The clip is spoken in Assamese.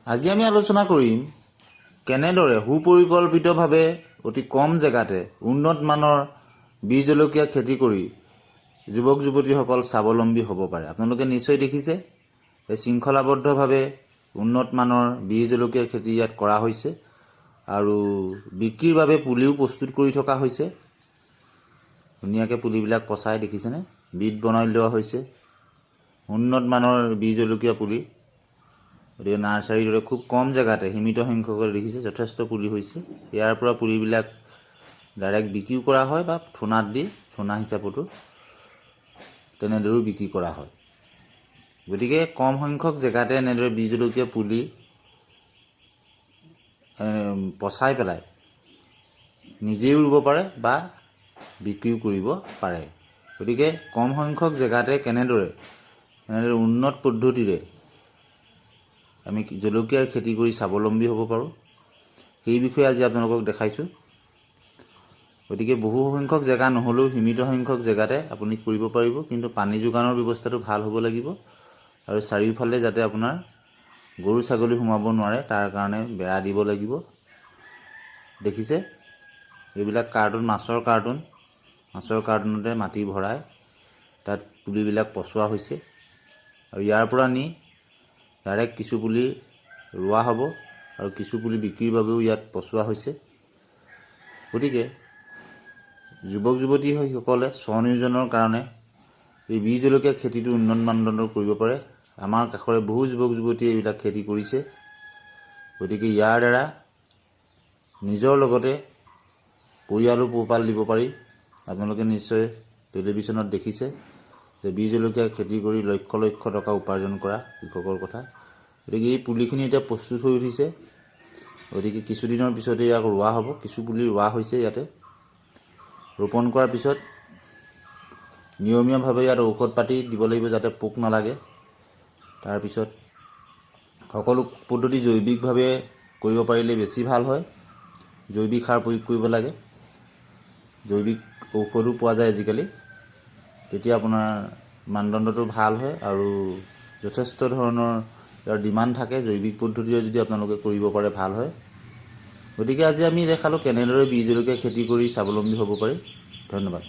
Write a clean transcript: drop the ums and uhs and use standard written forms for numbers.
আজি আমি আলোচনা কৰিম কেনেদৰে সুপৰিকল্পিতভাৱে অতি কম জেগাতে উন্নত মানৰ বীজ জলকীয়া খেতি কৰি যুৱক যুৱতীসকল স্বাৱলম্বী হ'ব পাৰে। আপোনালোকে নিশ্চয় দেখিছে এই শৃংখলাবদ্ধভাৱে উন্নত মানৰ বীজ জলকীয়াৰ খেতি ইয়াত কৰা হৈছে আৰু বিক্ৰীৰ বাবে পুলিও প্ৰস্তুত কৰি থকা হৈছে। ধুনীয়াকৈ পুলিবিলাক পচাই দেখিছেনে, বিট বনাই লোৱা হৈছে উন্নত মানৰ বীজ জলকীয়া পুলি। গতিকে নাৰ্চাৰীৰ দৰে খুব কম জেগাতে সীমিত সংখ্যকে দেখিছে যথেষ্ট পুলি হৈছে। ইয়াৰ পৰা পুলিবিলাক ডাইৰেক্ট বিক্ৰীও কৰা হয় বা ঠোনাত দি ঠোনা হিচাপতো তেনেদৰেও বিক্ৰী কৰা হয়। গতিকে কম সংখ্যক জেগাতে এনেদৰে বীজ জলকীয়া পুলি পচাই পেলাই নিজেও ৰুব পাৰে বা বিক্ৰীও কৰিব পাৰে। গতিকে কম সংখ্যক জেগাতে কেনেদৰে উন্নত পদ্ধতিৰে আমি জলকীয়াৰ খেতি কৰি স্বাৱলম্বী হ'ব পাৰোঁ সেই বিষয়ে আজি আপোনালোকক দেখাইছোঁ। গতিকে বহু সংখ্যক জেগা নহ'লেও সীমিত সংখ্যক জেগাতে আপুনি কৰিব পাৰিব, কিন্তু পানী যোগানৰ ব্যৱস্থাটো ভাল হ'ব লাগিব আৰু চাৰিওফালে যাতে আপোনাৰ গৰু ছাগলী সোমাব নোৱাৰে তাৰ কাৰণে বেৰা দিব লাগিব। দেখিছে এইবিলাক কাৰ্টুন, মাছৰ কাৰ্টুনতে মাটি ভৰাই তাত পুলিবিলাক পচোৱা হৈছে আৰু ইয়াৰ পৰা নি ডাইৰেক্ট কিছু পুলি ৰোৱা হ'ব আৰু কিছু পুলি বিক্ৰীৰ বাবেও ইয়াত পচোৱা হৈছে। গতিকে যুৱক যুৱতীসকলে স্বনিয়োজনৰ কাৰণে এই বীজ জলকীয়া খেতিটো উন্নত মানদণ্ডৰ কৰিব পাৰে। আমাৰ কাষৰে বহু যুৱক যুৱতীয়ে এইবিলাক খেতি কৰিছে। গতিকে ইয়াৰ দ্বাৰা নিজৰ লগতে পৰিয়ালো পোহপাল দিব পাৰি। আপোনালোকে নিশ্চয় টেলিভিশ্যনত দেখিছে যে বীজ জলকীয়া খেতি কৰি লক্ষ লক্ষ টকা উপাৰ্জন কৰা কৃষকৰ কথা। গতিকে এই পুলিখিনি এতিয়া প্ৰস্তুত হৈ উঠিছে। গতিকে কিছুদিনৰ পিছতে ইয়াক ৰোৱা হ'ব। কিছু পুলি ৰোৱা হৈছে ইয়াতে। ৰোপণ কৰাৰ পিছত নিয়মীয়াভাৱে ইয়াত ঔষধ পাতি দিব লাগিব যাতে পোক নালাগে। তাৰপিছত সকলো পদ্ধতি জৈৱিকভাৱে কৰিব পাৰিলে বেছি ভাল হয়। জৈৱিক সাৰ প্ৰয়োগ কৰিব লাগে, জৈৱিক ঔষধো পোৱা যায় আজিকালি। তেতিয়া আপোনাৰ মানদণ্ডটো ভাল হয় আৰু যথেষ্ট ধৰণৰ ইয়াৰ ডিমাণ্ড থাকে। জৈৱিক পদ্ধতিৰে যদি আপোনালোকে কৰিব পাৰে ভাল হয়। গতিকে আজি আমি দেখালোঁ কেনেদৰে বীজ জলকীয়া খেতি কৰি স্বাৱলম্বী হ'ব পাৰি। ধন্যবাদ।